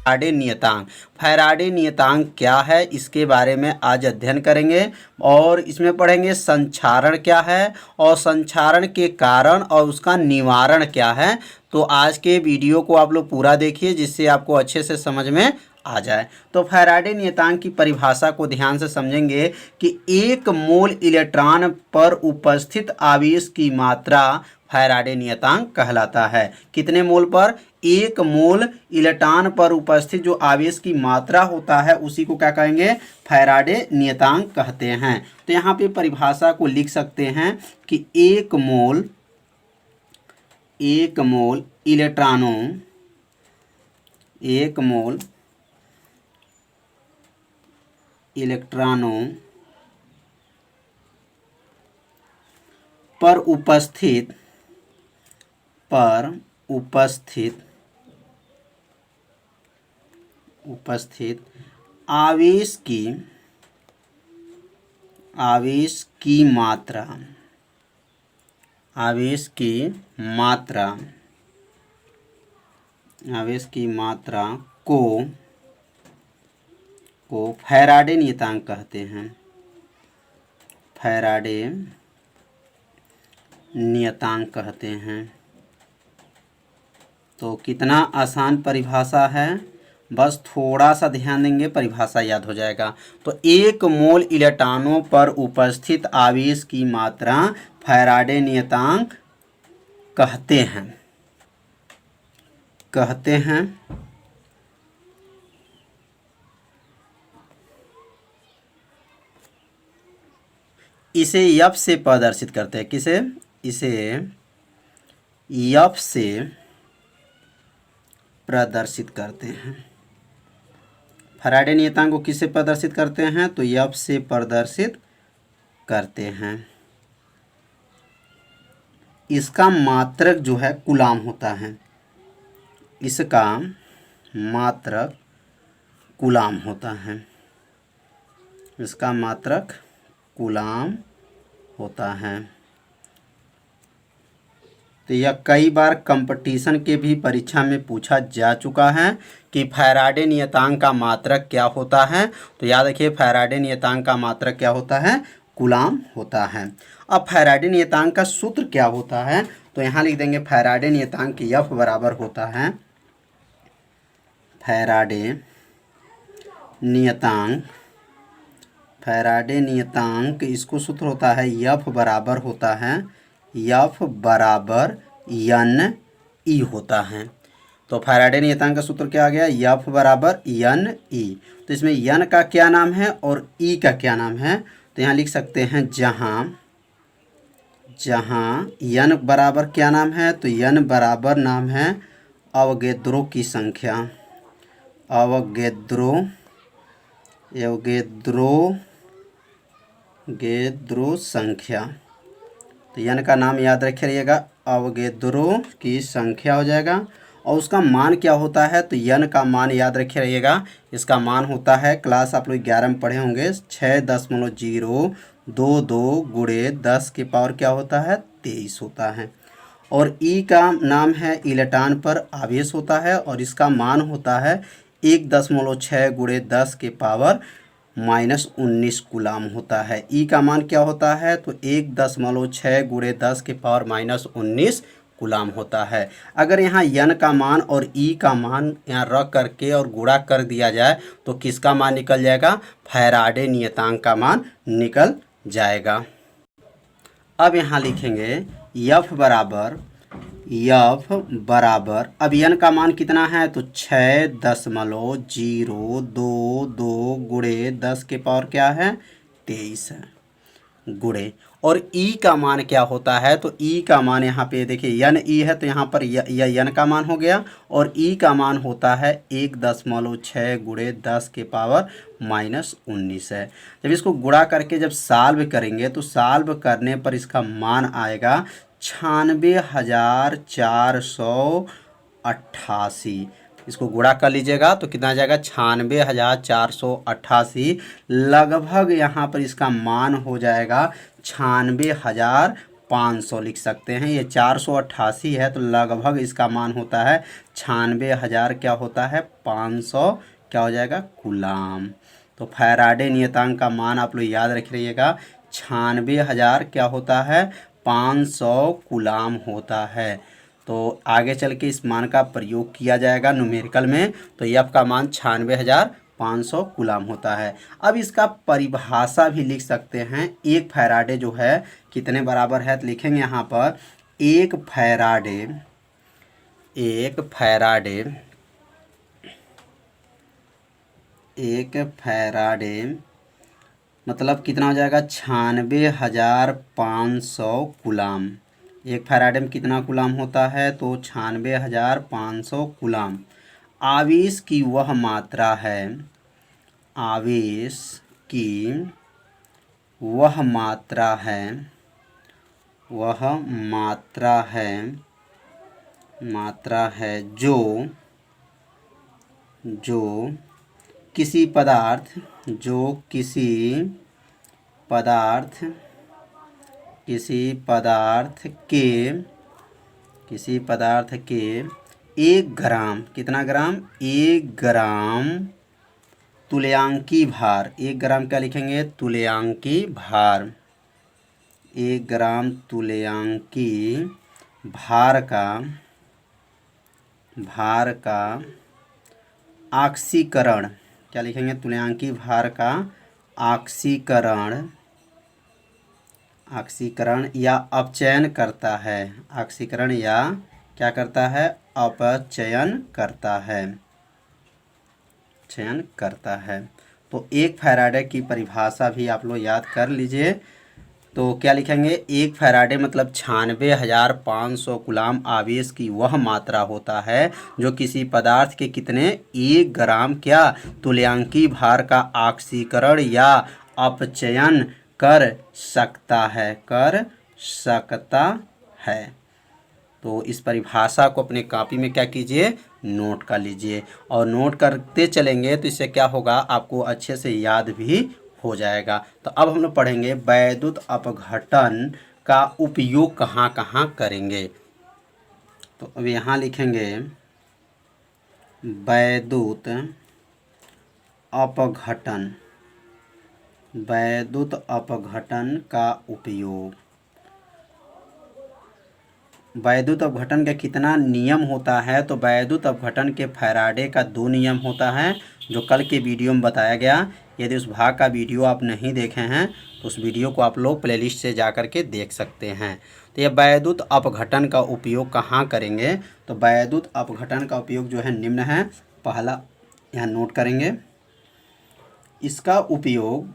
Faraday नियतांक। Faraday नियतांक क्या है इसके बारे में आज अध्ययन करेंगे और इसमें पढ़ेंगे संक्षारण क्या है और संक्षारण के कारण और उसका निवारण क्या है। तो आज के वीडियो को आप लोग पूरा देखिए जिससे आपको अच्छे से समझ में आ जाए। तो फैराडे नियतांक की परिभाषा को ध्यान से समझेंगे कि एक मोल इलेक्ट्रॉन पर उपस्थित आवेश की मात्रा फैराडे नियतांक कहलाता है। कितने मोल पर? एक मोल इलेक्ट्रॉन पर उपस्थित जो आवेश की मात्रा होता है उसी को क्या कहेंगे? फैराडे नियतांक कहते हैं। तो यहाँ पे परिभाषा को लिख सकते हैं कि एक मोल इलेक्ट्रॉनों पर उपस्थित आवेश की मात्रा को फैराडे नियतांक कहते हैं। फैराडे नियतांक कहते हैं। तो कितना आसान परिभाषा है, बस थोड़ा सा ध्यान देंगे परिभाषा याद हो जाएगा। तो एक मोल इलेक्ट्रॉनों पर उपस्थित आवेश की मात्रा फैराडे नियतांक कहते हैं। इसे F से प्रदर्शित करते हैं। किसे? इसे F से प्रदर्शित करते हैं। फैराडे नियतांक को किससे प्रदर्शित करते हैं? तो F से प्रदर्शित करते हैं। इसका मात्रक जो है कूलाम होता है। इसका मात्रक कूलाम होता है। इसका मात्रक कूलाम होता है। तो यह कई बार कंपटीशन के भी परीक्षा में पूछा जा चुका है कि फैराडे नियतांक का मात्रक क्या होता है। तो याद रखिए फैराडे नियतांक का मात्रक क्या होता है? कूलाम होता है। अब फैराडे नियतांक का सूत्र क्या होता है? तो यहाँ लिख देंगे फैराडे नियतांक की F बराबर होता है फैराडे नियतांक इसको सूत्र होता है F बराबर होता है F बराबर N E होता है। तो फैराडे नियतांक का सूत्र क्या आ गया? F बराबर N E। तो इसमें N का क्या नाम है और E का क्या नाम है? तो यहाँ लिख सकते हैं जहाँ N बराबर क्या नाम है? तो N बराबर नाम है अवोगैड्रो की संख्या। अवोगैड्रो संख्या। तो N का नाम याद रखिएगा, अवोगैड्रो की संख्या हो जाएगा। और उसका मान क्या होता है? तो N का मान याद रखे रहिएगा। इसका मान होता है, क्लास आप लोग 11 में पढ़े होंगे, 6.022 गुणे 10 की पावर क्या होता है? 23 होता है। और E का नाम है इलेक्ट्रॉन पर आवेश होता है और इसका मान होता है 1.6 गुणे 10 के पावर -19 कूलाम होता है। E का मान क्या होता है? तो 1.6 गुणे 10 के पावर -19 कूलाम होता है। अगर यहाँ N का मान और E का मान यहाँ रख करके और गुणा कर दिया जाए तो किसका मान निकल जाएगा? फैराडे नियतांक का मान निकल जाएगा। अब यहाँ लिखेंगे F बराबर अब N का मान कितना है? तो 6.022 गुणे 10 के पावर क्या है? 23 है गुणे। और E का मान क्या होता है? तो E का मान यहाँ पे देखिए N E है तो यहाँ पर यह N का मान हो गया और E का मान होता है 1.6 गुणे 10 के पावर -19 है। जब इसको गुणा करके जब सॉल्व करेंगे तो सॉल्व करने पर इसका मान आएगा 96,488। इसको गुणा कर लीजिएगा तो कितना आ जाएगा? 96,488। लगभग यहाँ पर इसका मान हो जाएगा 96,000 500 लिख सकते हैं। ये 488 है तो लगभग इसका मान होता है 96,000 क्या होता है 500 क्या हो जाएगा कूलाम। तो फैराडे नियतांक का मान आप लोग याद रख रहिएगा 96,000 क्या होता है 500 कूलाम होता है। तो आगे चल के इस मान का प्रयोग किया जाएगा न्यूमेरिकल में, तो एफ का मान 96,500 कूलाम होता है। अब इसका परिभाषा भी लिख सकते हैं। एक फैराडे जो है कितने बराबर है, तो लिखेंगे यहाँ पर एक फैराडे मतलब कितना हो जाएगा 96,500 कूलाम। एक फैराडे में कितना कूलाम होता है तो 96,500 कूलाम। आवेश की वह मात्रा है, आवेश की वह मात्रा है, जो किसी पदार्थ के 1 ग्राम कितना ग्राम 1 ग्राम तुल्यांकी भार, 1 ग्राम क्या लिखेंगे तुल्यांकी भार, 1 ग्राम तुल्यांकी भार का ऑक्सीकरण क्या लिखेंगे तुल्यांकी भार का ऑक्सीकरण या अपचयन करता है, ऑक्सीकरण या क्या करता है अपचयन करता है। तो एक फैराडे की परिभाषा भी आप लोग याद कर लीजिए। तो क्या लिखेंगे एक फैराडे मतलब 96,500 कूलाम आवेश की वह मात्रा होता है जो किसी पदार्थ के कितने 1 ग्राम क्या तुल्यांकी भार का ऑक्सीकरण या अपचयन कर सकता है। तो इस परिभाषा को अपने कॉपी में क्या कीजिए नोट कर लीजिए, और नोट करते चलेंगे तो इससे क्या होगा आपको अच्छे से याद भी हो जाएगा। तो अब हम लोग पढ़ेंगे वैद्युत अपघटन का उपयोग कहाँ कहाँ करेंगे। तो अब यहाँ लिखेंगे वैद्युत अपघटन का उपयोग। वैद्युत अपघटन का कितना नियम होता है, तो वैद्युत अपघटन के फैराडे का 2 नियम होता है जो कल के वीडियो में बताया गया। यदि उस भाग का वीडियो आप नहीं देखे हैं तो उस वीडियो को आप लोग प्लेलिस्ट से जा कर के देख सकते हैं। तो ये वैद्युत अपघटन का उपयोग कहाँ करेंगे, तो वैद्युत अपघटन का उपयोग जो है निम्न है। पहला यहाँ नोट करेंगे इसका उपयोग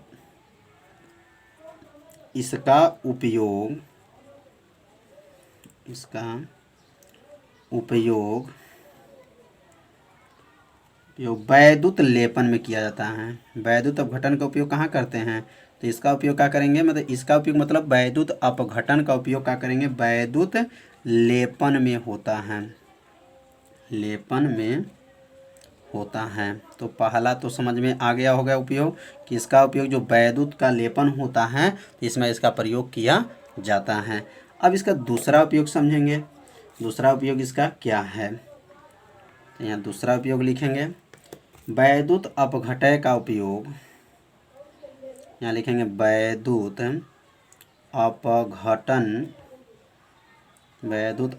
वैद्युत लेपन में किया जाता है। वैद्युत अपघटन का उपयोग कहाँ करते हैं, तो इसका उपयोग क्या करेंगे मतलब इसका उपयोग मतलब वैद्युत अपघटन का उपयोग क्या करेंगे वैद्युत लेपन में होता है। तो पहला तो समझ में आ गया होगा उपयोग कि इसका उपयोग जो वैद्युत का लेपन होता है तो इसमें इसका प्रयोग किया जाता है। अब इसका दूसरा उपयोग समझेंगे, दूसरा उपयोग इसका क्या है। तो यहाँ दूसरा उपयोग लिखेंगे वैद्युत अपघटय का उपयोग, यहाँ लिखेंगे वैद्युत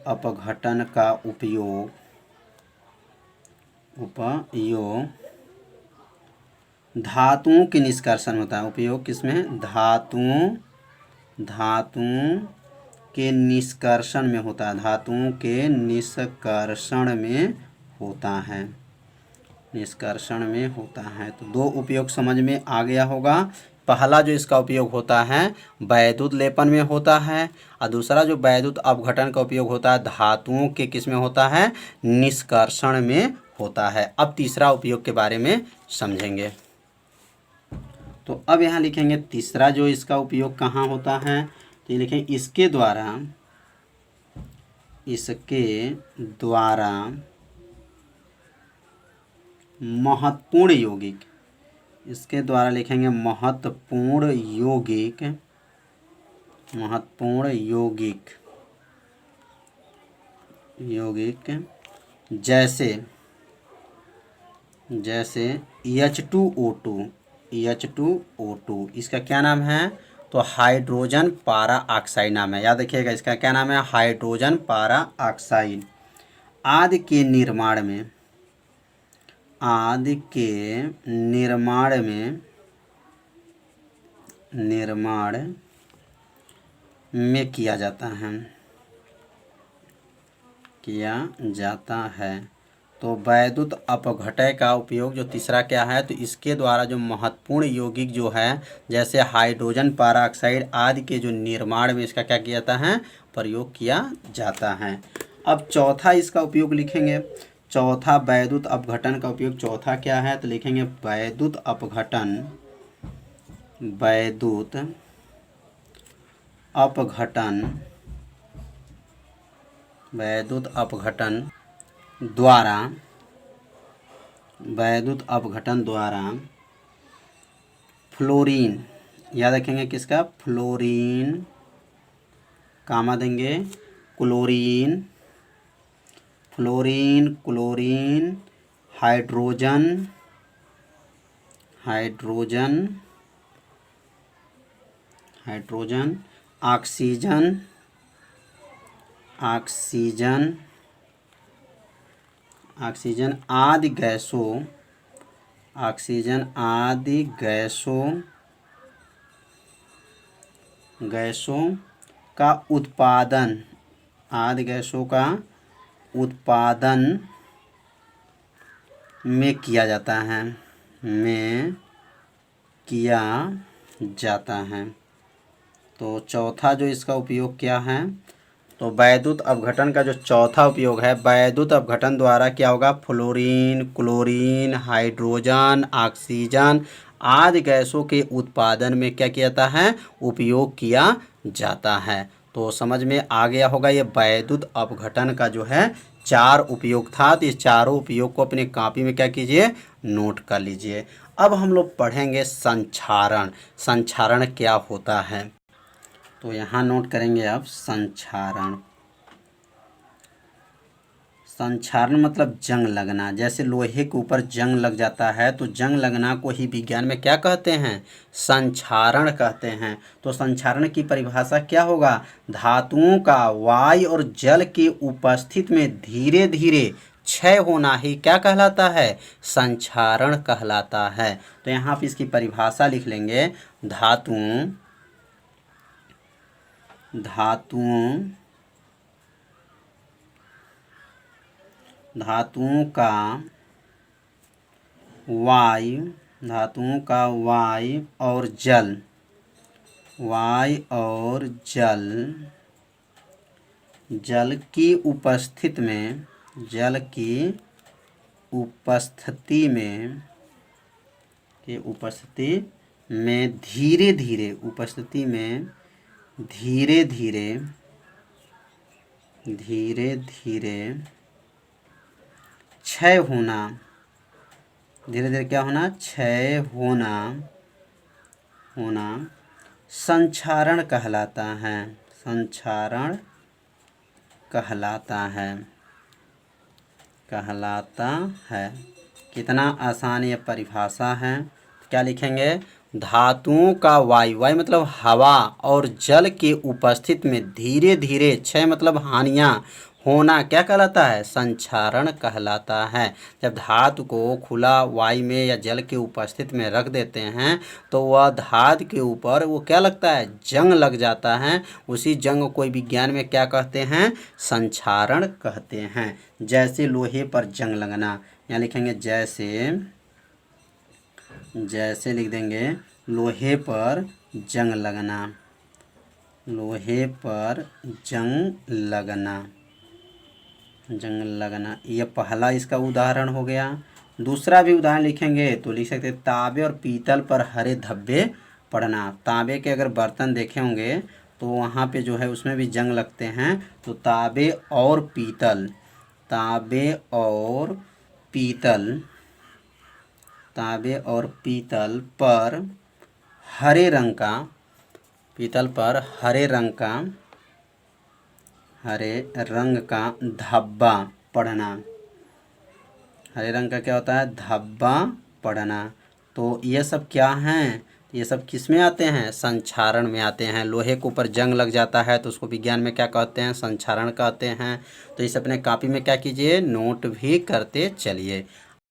अपघटन का उपयोग धातुओं के निष्कर्षण होता है। उपयोग किसमें धातुओं के निष्कर्षण में होता है, धातुओं के निष्कर्षण में होता है। तो 2 उपयोग समझ में आ गया होगा। पहला जो इसका उपयोग होता है वैद्युत लेपन में होता है, और दूसरा जो वैद्युत अपघटन का उपयोग होता है धातुओं के किस में होता है निष्कर्षण में होता है। अब तीसरा उपयोग के बारे में समझेंगे। तो अब यहाँ लिखेंगे तीसरा जो इसका उपयोग कहाँ होता है, तो ये लिखें इसके द्वारा महत्वपूर्ण यौगिक, इसके द्वारा लिखेंगे महत्वपूर्ण महत्वपूर्ण यौगिक जैसे H2O2 इसका क्या नाम है? तो हाइड्रोजन पारा ऑक्साइड नाम है। याद रखिएगा, इसका क्या नाम है? हाइड्रोजन पारा ऑक्साइड। आदि के निर्माण में किया जाता है। तो वैद्युत अपघटय का उपयोग जो तीसरा क्या है? तो इसके द्वारा जो महत्वपूर्ण यौगिक जो है जैसे हाइड्रोजन पेरोक्साइड आदि के जो निर्माण में इसका क्या किया जाता है? प्रयोग किया जाता है। अब चौथा इसका उपयोग लिखेंगे। चौथा वैद्युत अपघटन का उपयोग चौथा क्या है? तो लिखेंगे वैद्युत अपघटन द्वारा फ्लोरीन, याद रखेंगे किसका? फ्लोरीन, कामा देंगे क्लोरीन, हाइड्रोजन, ऑक्सीजन आदि गैसों का उत्पादन में किया जाता है। तो चौथा जो इसका उपयोग क्या है? तो वैद्युत अपघटन का जो चौथा उपयोग है, वैद्युत अपघटन द्वारा क्या होगा? फ्लोरीन, क्लोरीन, हाइड्रोजन, ऑक्सीजन आदि गैसों के उत्पादन में क्या किया जाता है? उपयोग किया जाता है। तो समझ में आ गया होगा ये वैद्युत अपघटन का जो है 4 उपयोग था। तो ये चारों उपयोग को अपनी कॉपी में क्या कीजिए? नोट कर लीजिए। अब हम लोग पढ़ेंगे संक्षारण। संक्षारण क्या होता है? तो यहाँ नोट करेंगे आप संक्षारण। संक्षारण मतलब जंग लगना। जैसे लोहे के ऊपर जंग लग जाता है तो जंग लगना को ही विज्ञान में क्या कहते हैं? संक्षारण कहते हैं। तो संक्षारण की परिभाषा क्या होगा? धातुओं का वायु और जल की उपस्थिति में धीरे धीरे क्षय होना ही क्या कहलाता है? संक्षारण कहलाता है। तो यहाँ पे इसकी परिभाषा लिख लेंगे। धातुओं का वायु और जल की उपस्थिति में धीरे धीरे क्षय होना, क्षय होना संक्षारण कहलाता है। कितना आसान ये परिभाषा है। क्या लिखेंगे? धातुओं का वायु मतलब हवा और जल के उपस्थिति में धीरे धीरे क्षय मतलब हानियाँ होना क्या कहलाता है? संक्षारण कहलाता है। जब धातु को खुला वायु में या जल के उपस्थिति में रख देते हैं तो वह धातु के ऊपर वो क्या लगता है? जंग लग जाता है। उसी जंग को विज्ञान में क्या कहते हैं? संक्षारण कहते हैं। जैसे लोहे पर जंग लगना, यहाँ लिखेंगे जैसे लिख देंगे लोहे पर जंग लगना, ये पहला इसका उदाहरण हो गया। दूसरा भी उदाहरण लिखेंगे तो लिख सकते हैं तांबे और पीतल पर हरे धब्बे पड़ना। तांबे के अगर बर्तन देखे होंगे तो वहाँ पे जो है उसमें भी जंग लगते हैं। तो तांबे और पीतल पर हरे रंग पीतल पर हरे रंग का धब्बा पड़ना। हरे रंग का क्या होता है? धब्बा पड़ना। तो ये सब क्या हैं? ये सब किस में आते हैं? संक्षारण में आते हैं। लोहे के ऊपर जंग लग जाता है तो उसको विज्ञान में क्या कहते हैं? संक्षारण कहते हैं। तो इसे अपने कॉपी में क्या कीजिए? नोट भी करते चलिए।